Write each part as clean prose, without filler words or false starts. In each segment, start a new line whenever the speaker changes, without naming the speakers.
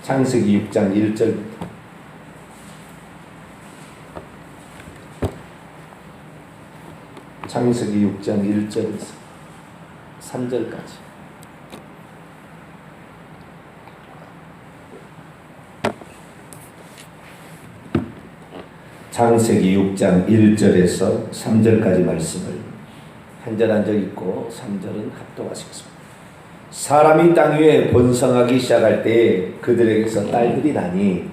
창세기 6장 1절 창세기 6장 1절에서 3절까지. 창세기 6장 1절에서 3절까지 말씀을 한 절 한 절 읽고 3절은 합독하시겠습니다. 사람이 땅 위에 번성하기 시작할 때에 그들에게서 딸들이 나니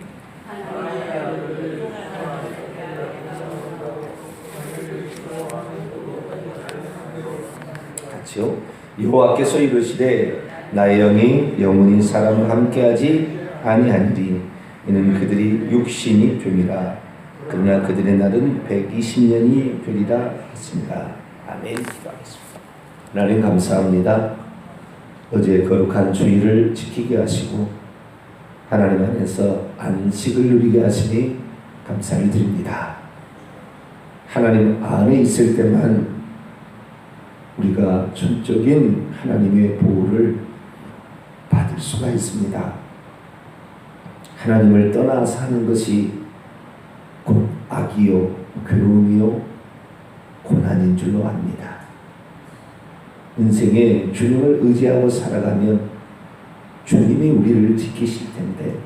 같이요. 여호와께서 이르시되 나의 영이 영원히 사람과 함께하지 아니하니리 이는 그들이 육신이 됨이라 그러나 그들의 날은 120년이 되리라 했습니다. 아멘. 기도하겠습니다. 하나님 감사합니다. 어제 거룩한 주일을 지키게 하시고 하나님 안에서 안식을 누리게 하시니 감사를 드립니다. 하나님 안에 있을 때만 우리가 전적인 하나님의 보호를 받을 수가 있습니다. 하나님을 떠나 사는 것이 곧 악이요 괴로움이요 고난인 줄로 압니다. 인생에 주님을 의지하고 살아가면 주님이 우리를 지키실 텐데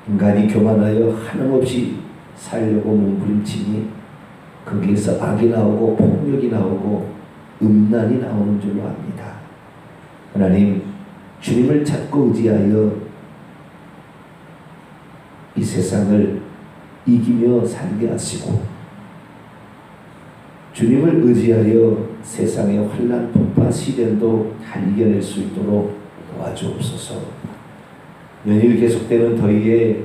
인간이 교만하여 한없이 살려고 몸부림치니 거기에서 악이 나오고 폭력이 나오고 음란이 나오는 줄로 압니다. 하나님 주님을 찾고 의지하여 이 세상을 이기며 살게 하시고 주님을 의지하여 세상의 환난 폭파 시련도 잘 이겨낼 수 있도록 도와주옵소서. 연일 계속되는 더위에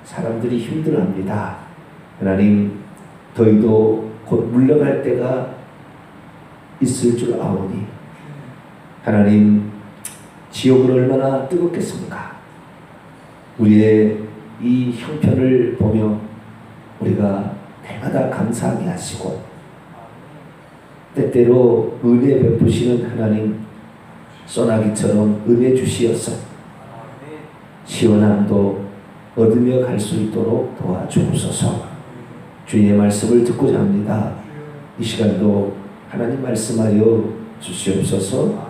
사람들이 힘들어합니다. 하나님 더위도 곧 물러갈 때가 있을 줄 아오니 하나님 지옥은 얼마나 뜨겁겠습니까? 우리의 이 형편을 보며 우리가 날마다 감사하게 하시고 때때로 은혜 베푸시는 하나님 소나기처럼 은혜 주시어서 시원함도 얻으며 갈 수 있도록 도와주옵소서. 주님의 말씀을 듣고자 합니다. 이 시간도 하나님 말씀하여 주시옵소서.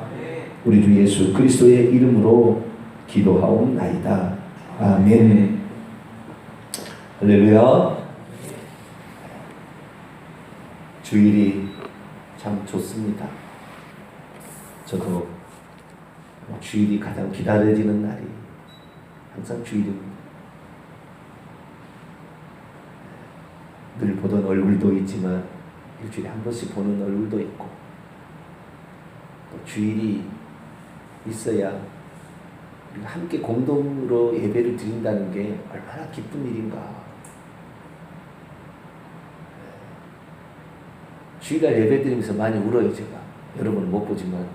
우리 주 예수 그리스도의 이름으로 기도하옵나이다. 아멘. 할렐루야. 주일이 참 좋습니다. 저도 주일이 가장 기다려지는 날이 항상 주일입니다. 늘 보던 얼굴도 있지만 일주일에 한 번씩 보는 얼굴도 있고 또 주일이 있어야 우리가 함께 공동으로 예배를 드린다는 게 얼마나 기쁜 일인가. 주일날 예배 드리면서 많이 울어요. 제가 여러분은 못 보지만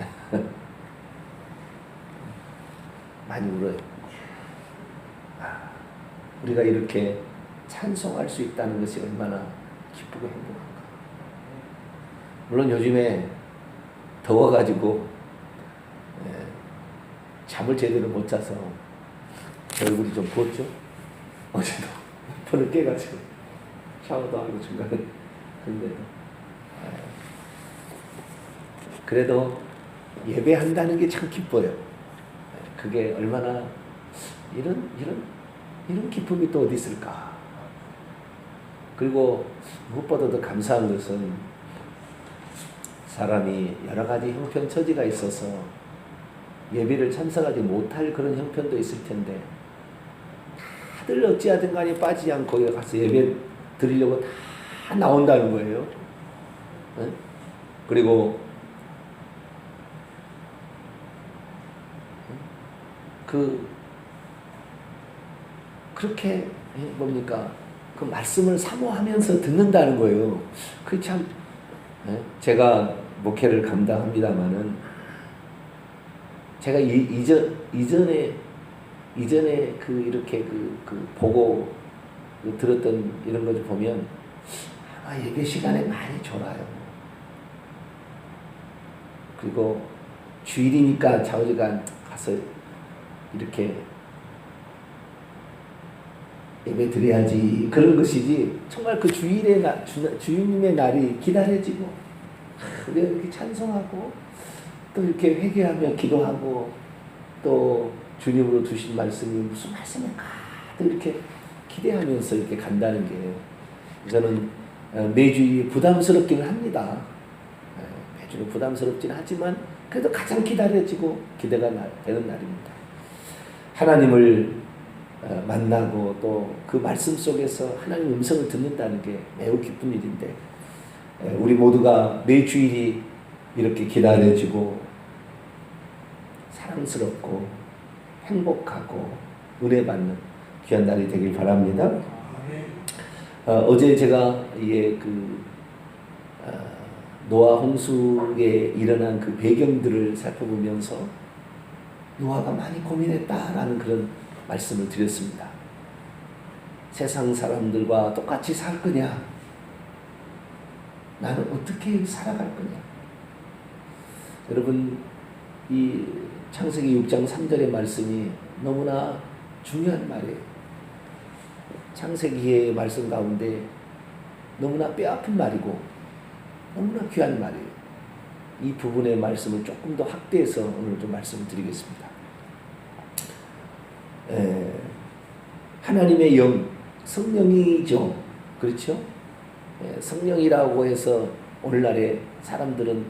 많이 울어요. 우리가 이렇게 찬송할 수 있다는 것이 얼마나 기쁘고 행복한가. 물론 요즘에 더워가지고 잠을 제대로 못 자서 얼굴이 좀 부었죠. 어제도 폰을 깨가지고 샤워도 하고 중간에 근데도 그래도 예배한다는 게 참 기뻐요. 그게 얼마나 이런 기쁨이 또 어디 있을까. 그리고 무엇보다도 감사한 것은 사람이 여러 가지 형편 처지가 있어서 예배를 참석하지 못할 그런 형편도 있을 텐데 다들 어찌하든 간에 빠지지 않고 가서 예배 드리려고 다 나온다는 거예요. 네? 그리고 그렇게 뭡니까? 그 말씀을 사모하면서 듣는다는 거예요. 그 참 제가 목회를 감당합니다마는 제가 이전에 이렇게 보고 들었던 이런 것을 보면 아마 예배 시간에 많이 졸아요. 그리고 주일이니까 좌우지간 가서 이렇게 예배 드려야지 그런 것이지 정말 그 주님의 날이 기다려지고 우리가 이렇게 찬송하고 또 이렇게 회개하며 기도하고 또 주님으로 주신 말씀이 무슨 말씀일까 또 이렇게 기대하면서 이렇게 간다는 게 저는 매주일 부담스럽기는 합니다. 매주일 부담스럽지는 하지만 그래도 가장 기다려지고 기대가 되는 날입니다. 하나님을 만나고 또 그 말씀 속에서 하나님의 음성을 듣는다는 게 매우 기쁜 일인데 우리 모두가 매주일이 이렇게 기다려지고 사랑스럽고 행복하고 은혜 받는 귀한 날이 되길 바랍니다. 어제 제가 노아 홍수에 일어난 그 배경들을 살펴보면서 노아가 많이 고민했다라는 그런 말씀을 드렸습니다. 세상 사람들과 똑같이 살 거냐? 나는 어떻게 살아갈 거냐? 여러분, 이 창세기 6장 3절의 말씀이 너무나 중요한 말이에요. 창세기의 말씀 가운데 너무나 뼈아픈 말이고 너무나 귀한 말이에요. 이 부분의 말씀을 조금 더 확대해서 오늘 좀 말씀을 드리겠습니다. 하나님의 영, 성령이죠. 그렇죠? 성령이라고 해서 오늘날의 사람들은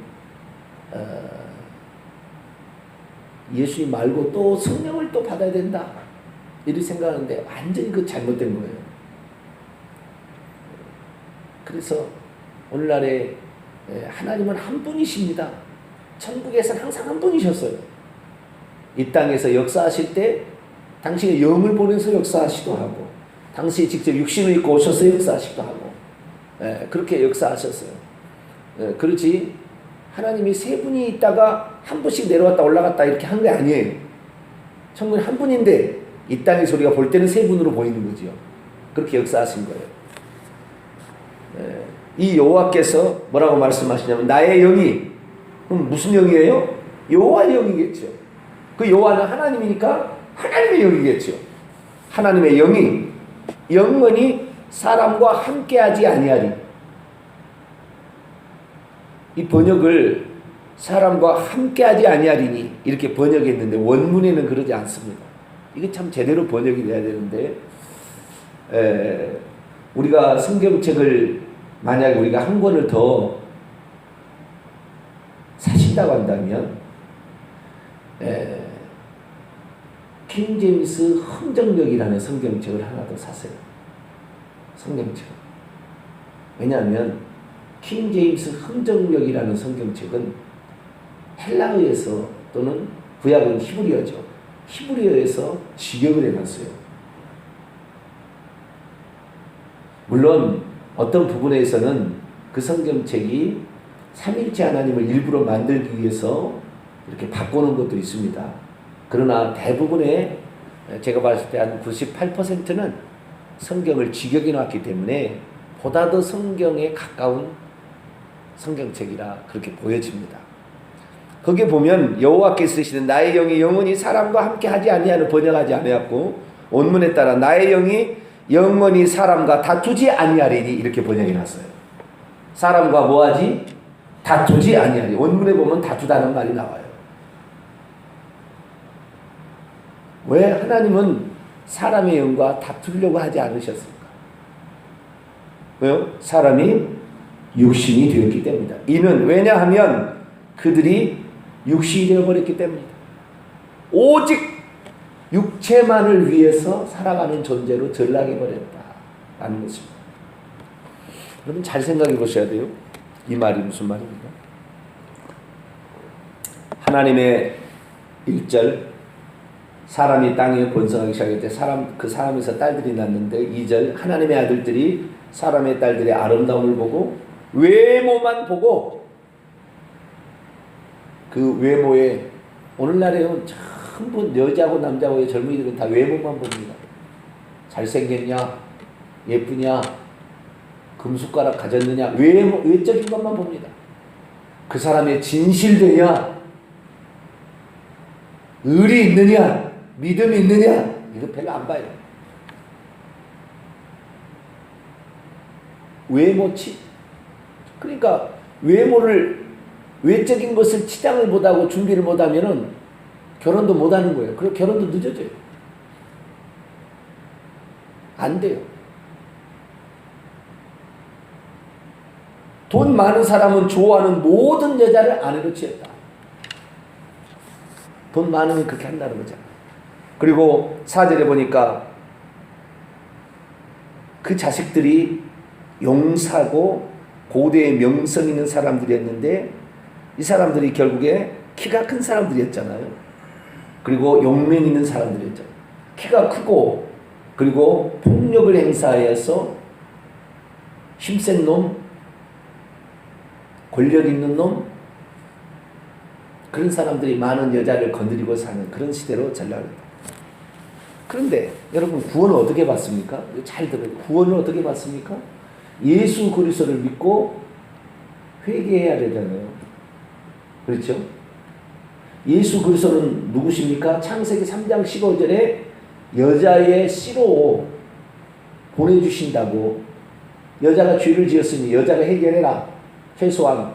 예수님 말고 또 성령을 또 받아야 된다 이렇게 생각하는데 완전히 그 잘못된 거예요. 그래서 오늘날에 하나님은 한 분이십니다. 천국에서는 항상 한 분이셨어요. 이 땅에서 역사하실 때 당신의 영을 보내서 역사하시기도 하고 당신이 직접 육신을 입고 오셔서 역사하시기도 하고 그렇게 역사하셨어요. 그렇지 하나님이 세 분이 있다가 한 분씩 내려왔다 올라갔다 이렇게 한 게 아니에요. 천국은 한 분인데 이 땅에서 우리가 볼 때는 세 분으로 보이는 거죠. 그렇게 역사하신 거예요. 이 여호와께서 뭐라고 말씀하시냐면 나의 영이 그럼 무슨 영이에요? 여호와의 영이겠죠. 그 여호와는 하나님이니까 하나님의 영이겠죠. 하나님의 영이 영원히 사람과 함께하지 아니하리. 이 번역을 사람과 함께하지 아니하리니 이렇게 번역했는데 원문에는 그러지 않습니다. 이게 참 제대로 번역이 돼야 되는데 우리가 성경책을 만약에 우리가 한 권을 더 사신다고 한다면 킹 제임스 흥정역이라는 성경책을 하나 더 사세요. 성경책. 왜냐하면 킹 제임스 흥정역이라는 성경책은 헬라어에서 또는 구약은 히브리어죠. 히브리어에서 직역을 해놨어요. 물론 어떤 부분에서는 그 성경책이 삼일째 하나님을 일부러 만들기 위해서 이렇게 바꾸는 것도 있습니다. 그러나 대부분의 제가 봤을 때 한 98%는 성경을 직역해 놨기 때문에 보다 더 성경에 가까운 성경책이라 그렇게 보여집니다. 거기에 보면 여호와께서 쓰시는 나의 영이 영원히 사람과 함께 하지 아니하는 번역하지 아니하고 원문에 따라 나의 영이 영원히 사람과 다투지 아니하리니 이렇게 번역해 놨어요. 사람과 뭐하지? 다투지 아니하리. 원문에 보면 다투다는 말이 나와요. 왜 하나님은 사람의 영과 다투려고 하지 않으셨습니까? 왜요? 사람이 육신이 되었기 때문이다. 이는 왜냐하면 그들이 육신이 되어버렸기 때문이다. 오직 육체만을 위해서 살아가는 존재로 전락해버렸다라는 것입니다. 여러분 잘 생각해 보셔야 돼요. 이 말이 무슨 말입니까? 하나님의 1절 사람이 땅에 번성하기 시작할 때 그 사람에서 딸들이 났는데 2절 하나님의 아들들이 사람의 딸들의 아름다움을 보고 외모만 보고 그 외모에 오늘날에 전부 여자고 남자고의 젊은이들은 다 외모만 봅니다. 잘생겼냐 예쁘냐 금숟가락 가졌느냐 외적인 것만 봅니다. 그 사람의 진실되냐 의리 있느냐 믿음이 있느냐 이거 별로 안 봐요. 외모치. 그러니까 외적인 것을 치장을 못하고 준비를 못하면은 결혼도 못하는 거예요. 그리고 결혼도 늦어져요. 안 돼요. 돈 많은 사람은 좋아하는 모든 여자를 아내로 취했다. 돈 많으면 그렇게 한다는 거잖아요. 그리고 4절에 보니까 그 자식들이 용사고 고대의 명성 있는 사람들이었는데 이 사람들이 결국에 키가 큰 사람들이었잖아요. 그리고 용맹 있는 사람들이었죠. 키가 크고 그리고 폭력을 행사해서 힘센 놈, 권력 있는 놈, 그런 사람들이 많은 여자를 건드리고 사는 그런 시대로 전락합니다. 그런데 여러분 구원을 어떻게 받습니까? 잘 들어요. 구원을 어떻게 받습니까? 예수 그리스도를 믿고 회개해야 되잖아요. 그렇죠? 예수 그리스도는 누구십니까? 창세기 3장 15절에 여자의 씨로 보내주신다고. 여자가 죄를 지었으니 여자가 해결해라. 최소한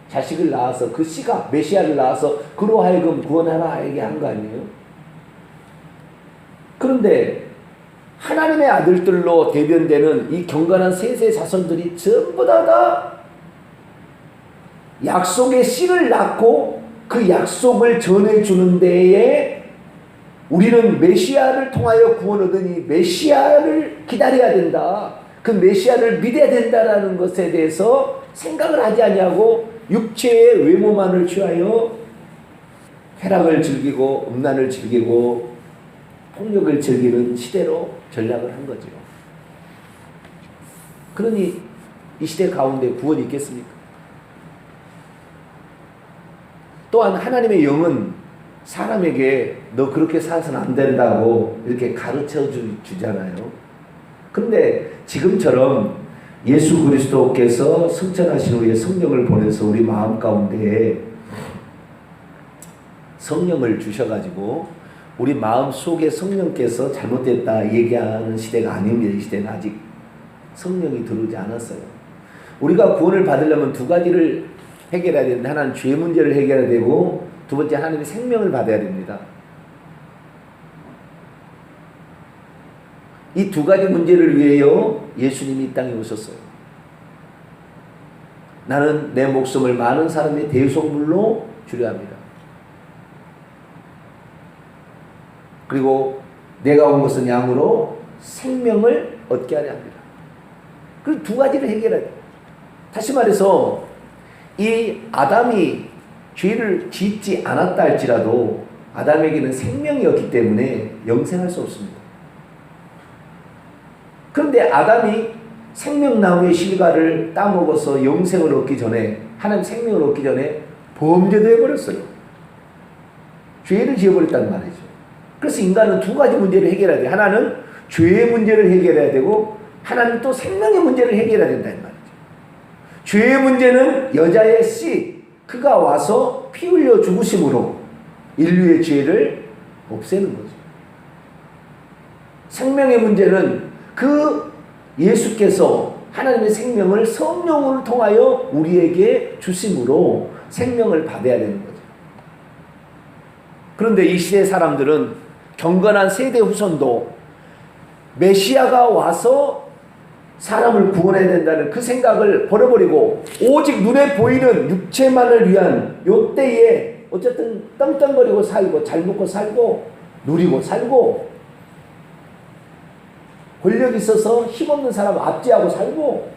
자식을 낳아서 그 씨가 메시아를 낳아서 그로 하여금 구원하라 얘기한 거 아니에요? 그런데 하나님의 아들들로 대변되는 이 경건한 셋의 자손들이 전부 다 약속의 씨를 낳고 그 약속을 전해주는 데에 우리는 메시아를 통하여 구원 얻으니 메시아를 기다려야 된다. 그 메시아를 믿어야 된다라는 것에 대해서 생각을 하지 아니하고 육체의 외모만을 취하여 쾌락을 즐기고 음란을 즐기고 폭력을 즐기는 시대로 전락을 한 거죠. 그러니 이 시대 가운데 구원이 있겠습니까? 또한 하나님의 영은 사람에게 너 그렇게 살아서는 안 된다고 이렇게 가르쳐 주잖아요. 그런데 지금처럼 예수 그리스도께서 승천하신 후에 성령을 보내서 우리 마음 가운데에 성령을 주셔가지고 우리 마음 속에 성령께서 잘못됐다 얘기하는 시대가 아닙니다. 이 시대는 아직 성령이 들어오지 않았어요. 우리가 구원을 받으려면 두 가지를 해결해야 되는데 하나는 죄 문제를 해결해야 되고 두 번째 하나님의 생명을 받아야 됩니다. 이 두 가지 문제를 위하여 예수님이 이 땅에 오셨어요. 나는 내 목숨을 많은 사람의 대속물로 주려 합니다. 그리고 내가 온 것은 양으로 생명을 얻게 하려 합니다. 그 두 가지를 해결해야 돼요. 다시 말해서 이 아담이 죄를 짓지 않았다 할지라도 아담에게는 생명이었기 때문에 영생할 수 없습니다. 그런데 아담이 생명나무의 실과를 따먹어서 영생을 얻기 전에 하나님 생명을 얻기 전에 범죄도 해버렸어요. 죄를 지어버렸다는 말이죠. 그래서 인간은 두 가지 문제를 해결해야 돼요. 하나는 죄의 문제를 해결해야 되고 하나는 또 생명의 문제를 해결해야 된다는 말이죠. 죄의 문제는 여자의 씨, 그가 와서 피 흘려 죽으심으로 인류의 죄를 없애는 거죠. 생명의 문제는 그 예수께서 하나님의 생명을 성령을 통하여 우리에게 주심으로 생명을 받아야 되는 거죠. 그런데 이 시대 사람들은 경건한 세대 후손도 메시아가 와서 사람을 구원해야 된다는 그 생각을 버려버리고 오직 눈에 보이는 육체만을 위한 요때에 어쨌든 떵떵거리고 살고 잘 먹고 살고 누리고 살고 권력 있어서 힘없는 사람 압제하고 살고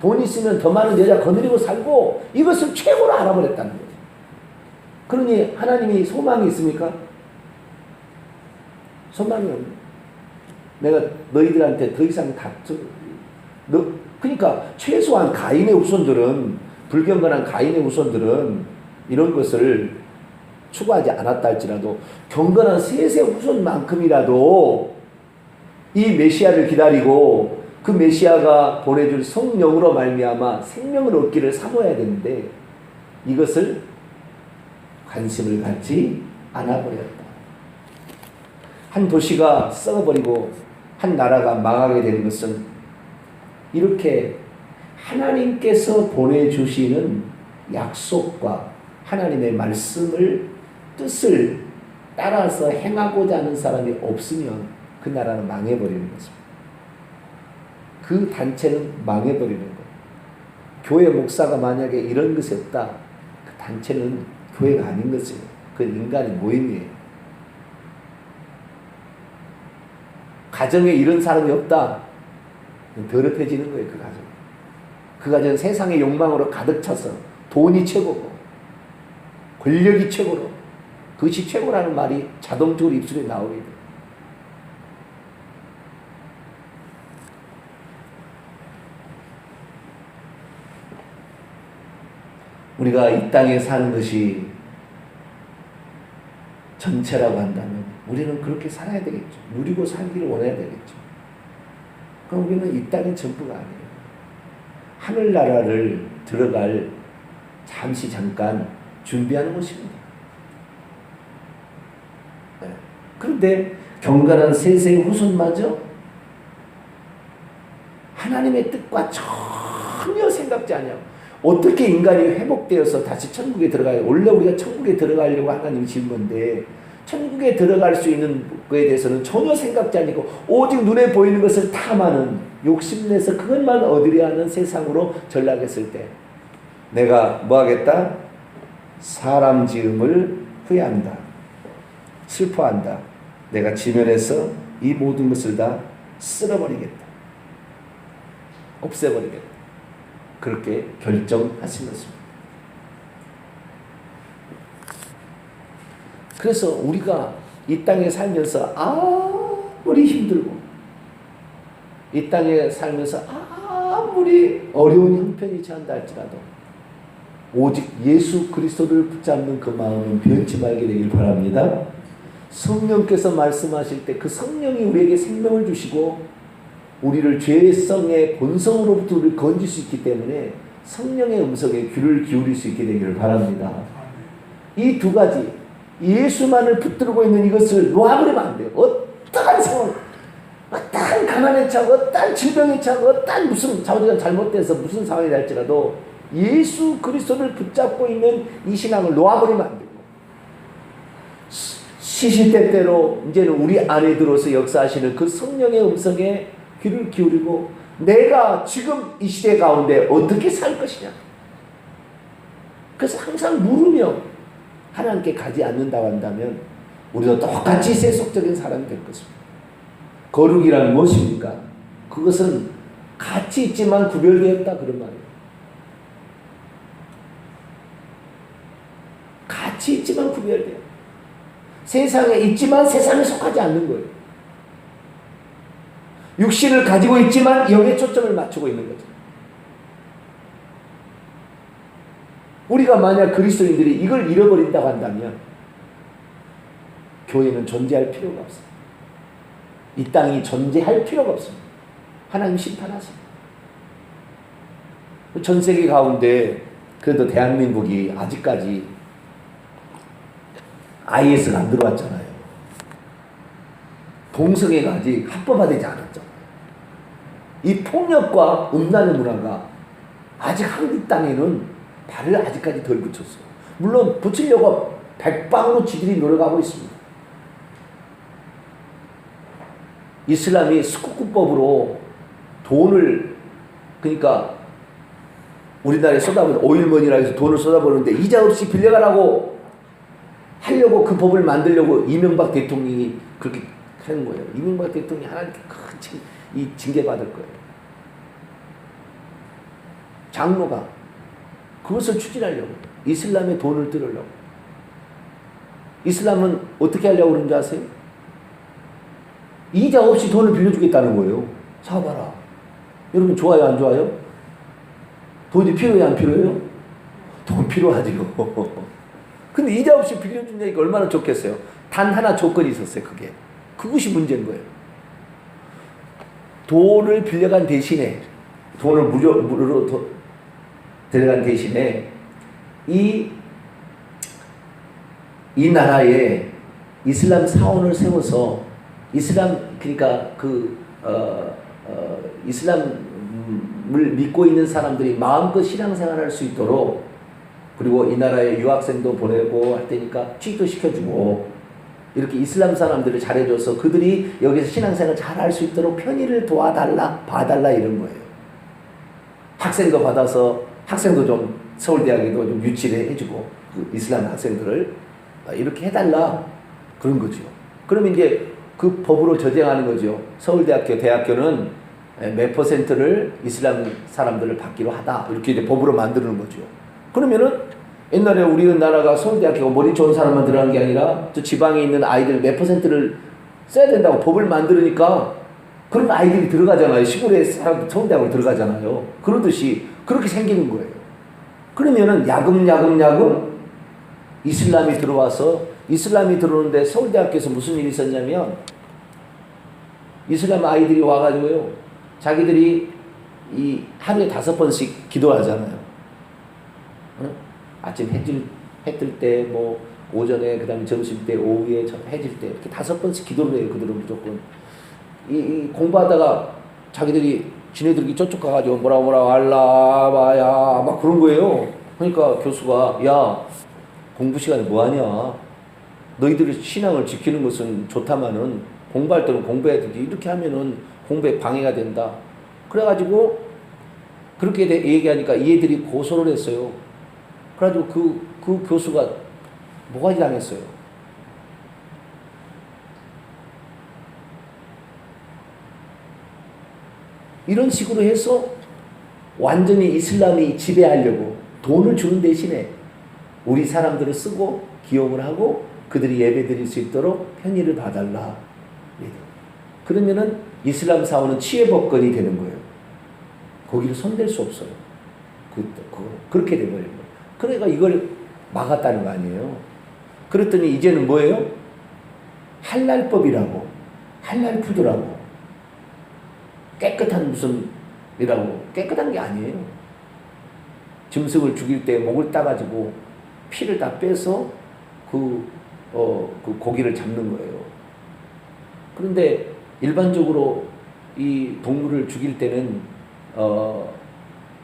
돈 있으면 더 많은 여자 거느리고 살고 이것을 최고로 알아버렸다는 거예요. 그러니 하나님이 소망이 있습니까? 소망이 없네. 내가 너희들한테 더 이상 그러니까 최소한 가인의 후손들은 불경건한 가인의 후손들은 이런 것을 추구하지 않았다 할지라도 경건한 셋의 후손만큼이라도 이 메시아를 기다리고 그 메시아가 보내줄 성령으로 말미암아 생명을 얻기를 사모해야 되는데 이것을 관심을 갖지 않아버렸다. 한 도시가 썩어버리고 한 나라가 망하게 되는 것은 이렇게 하나님께서 보내주시는 약속과 하나님의 말씀을 뜻을 따라서 행하고자 하는 사람이 없으면 그 나라는 망해버리는 것입니다. 그 단체는 망해버리는 거예요. 교회 목사가 만약에 이런 것이 없다, 그 단체는 교회가 아닌 것이에요. 그 인간의 모임이에요. 가정에 이런 사람이 없다, 더럽혀지는 거예요. 그 가정. 그 가정은 세상의 욕망으로 가득 차서 돈이 최고고 권력이 최고로, 그것이 최고라는 말이 자동적으로 입술에 나오게 돼요. 우리가 이 땅에 사는 것이 전체라고 한다면 우리는 그렇게 살아야 되겠죠. 누리고 살기를 원해야 되겠죠. 그럼 우리는 이 땅이 전부가 아니에요. 하늘나라를 들어갈 잠깐 준비하는 것입니다. 네. 그런데 경건한 세세의 후손마저 하나님의 뜻과 전혀 생각지 않냐고. 어떻게 인간이 회복되어서 다시 천국에 들어가요? 원래 우리가 천국에 들어가려고 하나님이 지은 건데 천국에 들어갈 수 있는 것에 대해서는 전혀 생각지 않고 오직 눈에 보이는 것을 탐하는, 욕심내서 그것만 얻으려 하는 세상으로 전락했을 때 내가 뭐 하겠다? 사람 지음을 후회한다. 슬퍼한다. 내가 지면에서 이 모든 것을 다 쓸어버리겠다. 없애버리겠다. 그렇게 결정하신 것입니다. 그래서 우리가 이 땅에 살면서 아무리 힘들고 이 땅에 살면서 아무리 어려운 형편이 처한다 할지라도 오직 예수 그리스도를 붙잡는 그 마음은 변치 말게 되길 바랍니다. 성령께서 말씀하실 때 그 성령이 우리에게 생명을 주시고 우리를 죄성의 본성으로부터 우리를 건질 수 있기 때문에 성령의 음성에 귀를 기울일 수 있게 되기를 바랍니다. 이 두 가지, 예수만을 붙들고 있는 이것을 놓아버리면 안 돼요. 어떠한 상황, 어떠한 가난에 차고 어떠한 질병에 차고 어떠한 무슨 자우지가 잘못돼서 무슨 상황이 될지라도 예수 그리스도를 붙잡고 있는 이 신앙을 놓아버리면 안 되고 시시때때로 이제는 우리 안에 들어서 역사하시는 그 성령의 음성에 귀를 기울이고 내가 지금 이 시대 가운데 어떻게 살 것이냐. 그래서 항상 물으며 하나님께 가지 않는다고 한다면 우리도 똑같이 세속적인 사람이 될 것입니다. 거룩이란 무엇입니까? 그것은 같이 있지만 구별되었다 그런 말이에요. 같이 있지만 구별돼요. 세상에 있지만 세상에 속하지 않는 거예요. 육신을 가지고 있지만 영에 초점을 맞추고 있는 거죠. 우리가 만약 그리스도인들이 이걸 잃어버린다고 한다면 교회는 존재할 필요가 없습니다. 이 땅이 존재할 필요가 없습니다. 하나님 심판하십니다. 전 세계 가운데 그래도 대한민국이 아직까지 IS가 안 들어왔잖아요. 동성애가 아직 합법화되지 않았죠. 이 폭력과 음란의 문화가 아직 한국 땅에는 발을 아직까지 덜 붙였어요. 물론 붙이려고 백방으로 지들이 노력하고 있습니다. 이슬람이 스쿠쿠법으로 돈을, 그러니까 우리나라에 쏟아부는 오일머니라고 해서 돈을 쏟아부는데 이자 없이 빌려가라고 하려고 그 법을 만들려고 이명박 대통령이 그렇게 하는 거예요. 이명박 대통령이 하나님께 큰 징계받을 거예요. 장로가 그것을 추진하려고 이슬람의 돈을 들으려고. 이슬람은 어떻게 하려고 그러는 줄 아세요? 이자 없이 돈을 빌려주겠다는 거예요. 사봐라. 여러분 좋아요 안 좋아요? 돈이 필요해요 안 필요해요? 돈 필요하지요. 근데 이자 없이 빌려준다니까 얼마나 좋겠어요. 단 하나 조건이 있었어요. 그것이 문제인 거예요. 돈을 빌려간 대신에, 돈을 무료로 데려간 대신에 이 나라에 이슬람 사원을 세워서 이슬람, 그러니까 이슬람 믿고 있는 사람들이 마음껏 신앙생활할 수 있도록, 그리고 이 나라에 유학생도 보내고 할 테니까 취직시켜주고, 이렇게 이슬람 사람들을 잘해줘서 그들이 여기서 신앙생활 잘할 수 있도록 편의를 도와달라, 봐달라, 이런 거예요. 학생도 받아서 학생도 좀 서울대학에도 좀 유치를 해주고, 그 이슬람 학생들을 이렇게 해달라, 그런 거죠. 그러면 이제 그 법으로 저쟁하는 거죠. 서울대학교, 대학교는 몇 퍼센트를 이슬람 사람들을 받기로 하다, 이렇게 이제 법으로 만드는 거죠. 그러면은 옛날에 우리나라가 서울대학교가 머리 좋은 사람만 들어가는 게 아니라 저 지방에 있는 아이들 몇 퍼센트를 써야 된다고 법을 만들으니까 그런 아이들이 들어가잖아요. 시골에 서울대학으로 들어가잖아요. 그러듯이 그렇게 생기는 거예요. 그러면은 야금야금 이슬람이 들어와서, 이슬람이 들어오는데 서울대학교에서 무슨 일이 있었냐면, 이슬람 아이들이 와가지고요, 자기들이 이 하루에 5번씩 기도하잖아요. 아침 해 뜰 때, 뭐 오전에, 그 다음에 점심 때, 오후에, 해질 때, 이렇게 5번씩 기도를 해요. 그들은 무조건. 이 공부하다가 자기들이 지네들이 저쪽 가가지고 뭐라 알라바야 막 그런 거예요. 그러니까 교수가, 야, 공부 시간에 뭐하냐, 너희들이 신앙을 지키는 것은 좋다마는 공부할 때는 공부해야 되지, 이렇게 하면은 공부에 방해가 된다. 그래가지고 그렇게 얘기하니까 이 애들이 고소를 했어요. 그래가지고 그 교수가 뭐가지 당했어요. 이런 식으로 해서 완전히 이슬람이 지배하려고 돈을 주는 대신에 우리 사람들을 쓰고 기용을 하고 그들이 예배 드릴 수 있도록 편의를 봐달라. 그러면은 이슬람 사원은 치외법권이 되는 거예요. 거기를 손댈 수 없어요. 그렇게 돼버린 거예요. 그러니까 이걸 막았다는 거 아니에요. 그랬더니 이제는 뭐예요? 할랄법이라고, 할랄푸드라고, 깨끗한 무슨 이라고, 깨끗한 게 아니에요. 짐승을 죽일 때 목을 따가지고 피를 다 빼서 그 고기를 잡는 거예요. 그런데 일반적으로 이 동물을 죽일 때는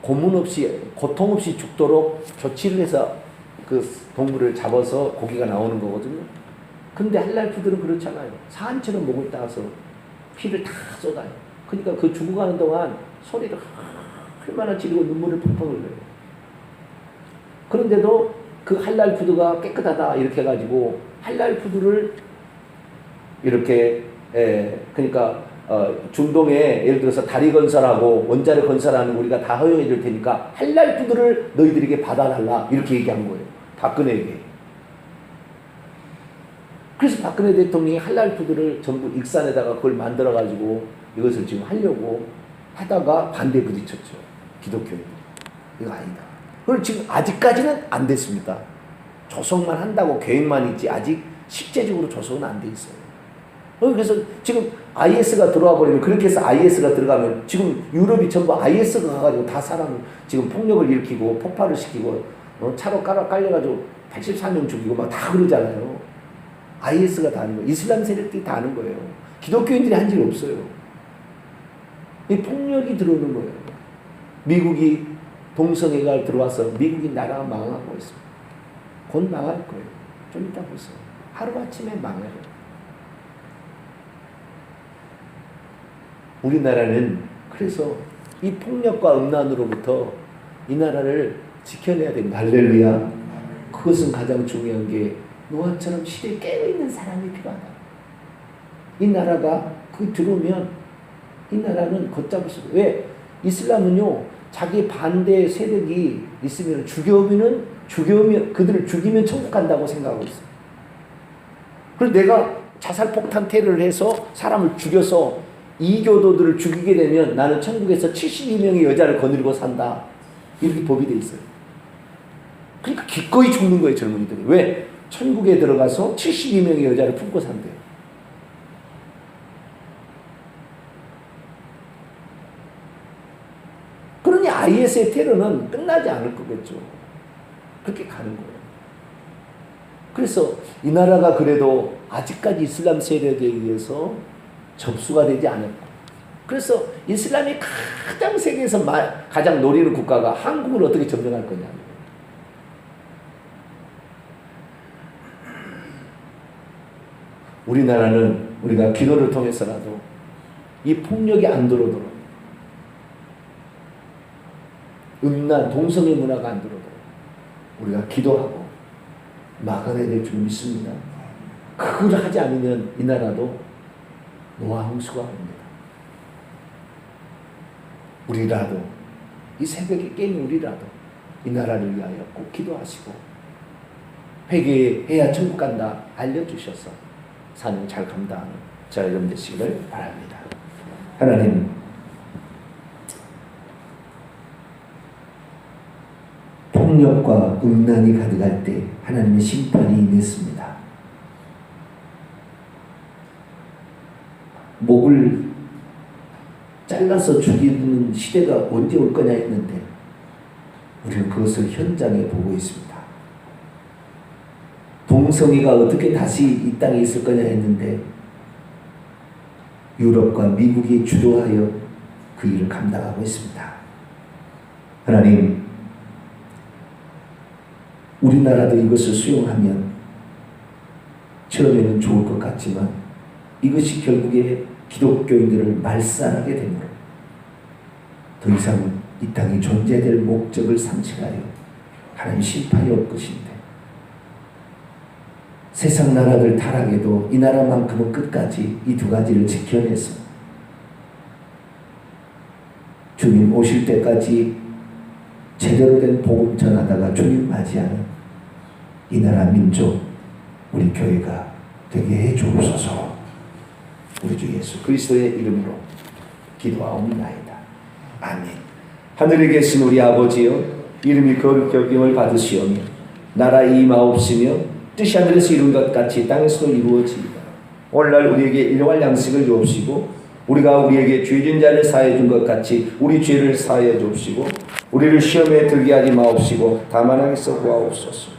고문 없이, 고통 없이 죽도록 조치를 해서 그 동물을 잡아서 고기가 나오는 거거든요. 근데 할랄푸드는 그렇잖아요. 사안처럼 목을 따서 피를 다 쏟아요. 그러니까 그 죽어가는 동안 소리를 얼마나 지르고 눈물을 펑펑 흘려요. 그런데도 그 할랄푸드가 깨끗하다 이렇게 해가지고 할랄푸드를 이렇게 그러니까 중동에 예를 들어서 다리 건설하고 원자력 건설하는 우리가 다 허용해 줄 테니까 할랄푸드를 너희들에게 받아달라 이렇게 얘기한 거예요. 박근혜에게. 그래서 박근혜 대통령이 할랄푸드를 전부 익산에다가 그걸 만들어가지고 이것을 지금 하려고 하다가 반대에 부딪혔죠. 기독교인들이. 이거 아니다. 그걸 지금 아직까지는 안 됐습니다. 조성만 한다고 계획만 있지 아직 실제적으로 조성은 안 돼 있어요. 그래서 지금 IS가 들어와 버리면, 그렇게 해서 IS가 들어가면 지금 유럽이 전부 IS가 가가지고 다 사람 지금 폭력을 일으키고 폭발을 시키고 차로 깔려가지고 84명 죽이고 막 다 그러잖아요. IS가 다 하는 거예요. 이슬람 세력들이 다 하는 거예요. 기독교인들이 한 일 없어요. 이 폭력이 들어오는 거예요. 미국이 동성애가 들어와서 미국이 나라가 망하고 있습니다. 곧 망할 거예요. 좀 이따 보세요. 하루아침에 망해요. 우리나라는 그래서 이 폭력과 음란으로부터 이 나라를 지켜내야 됩니다. 할렐루야. 그것은 가장 중요한 게 노아처럼 시대에 깨어있는 사람이 필요하다. 이 나라가 그 들어오면 이 나라는 걷잡을 수 없어요. 왜? 이슬람은요, 자기 반대 세력이 있으면 죽여오면 그들을 죽이면 천국 간다고 생각하고 있어요. 그래서 내가 자살폭탄 테러를 해서 사람을 죽여서 이교도들을 죽이게 되면 나는 천국에서 72명의 여자를 거느리고 산다. 이렇게 법이 돼 있어요. 그러니까 기꺼이 죽는 거예요, 젊은이들이. 왜? 천국에 들어가서 72명의 여자를 품고 산대요. 그러니 IS의 테러는 끝나지 않을 거겠죠. 그렇게 가는 거예요. 그래서 이 나라가 그래도 아직까지 이슬람 세력에 의해서 접수가 되지 않았고, 그래서 이슬람이 가장 세계에서 가장 노리는 국가가 한국을 어떻게 점령할 거냐. 우리나라는 우리가 기도를 통해서라도 이 폭력이 안 들어오도록, 음란, 동성애 문화가 안 들어오도록 우리가 기도하고 막아내야 될 줄 믿습니다. 그걸 하지 않으면 이 나라도 노아 홍수가 옵니다. 우리라도, 이 새벽에 깬 우리라도 이 나라를 위하여 꼭 기도하시고 회개해야 천국 간다 알려주셔서 사명 잘 감당하는 저와 여러분 되시기를 바랍니다. 하나님, 폭력과 음란이 가득할 때 하나님의 심판이 임했습니다. 목을 잘라서 죽이는 시대가 언제 올 거냐 했는데 우리는 그것을 현장에 보고 있습니다. 동성애가 어떻게 다시 이 땅에 있을 거냐 했는데 유럽과 미국이 주도하여 그 일을 감당하고 있습니다. 하나님, 우리나라도 이것을 수용하면 처음에는 좋을 것 같지만 이것이 결국에 기독교인들을 말살하게 되므로 더 이상 이 땅이 존재될 목적을 상실하여 하나님 심판이 올 것인데, 세상 나라들 타락에도 이 나라만큼은 끝까지 이 두 가지를 지켜내서 주님 오실 때까지 제대로 된 복음 전하다가 주님 맞이하는 이 나라 민족, 우리 교회가 되게 해 주옵소서. 우리 주 예수 그리스도의 이름으로 기도하옵나이다. 아멘. 하늘에 계신 우리 아버지여, 이름이 거룩히 여김을 받으시오며 나라의 임하옵시며 뜻이 하늘에서 이룬 것 같이 땅에서도 이루어지이다. 오늘날 우리에게 일용할 양식을 주옵시고 우리가 우리에게 죄진 자를 사하여 준 것 같이 우리 죄를 사하여 주옵시고 우리를 시험에 들게 하지 마옵시고 다만 악에서 구하옵소서.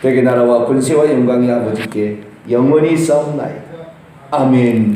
되게 나라와 권세와 영광이 아버지께 영원히 있사옵나이다. 아멘.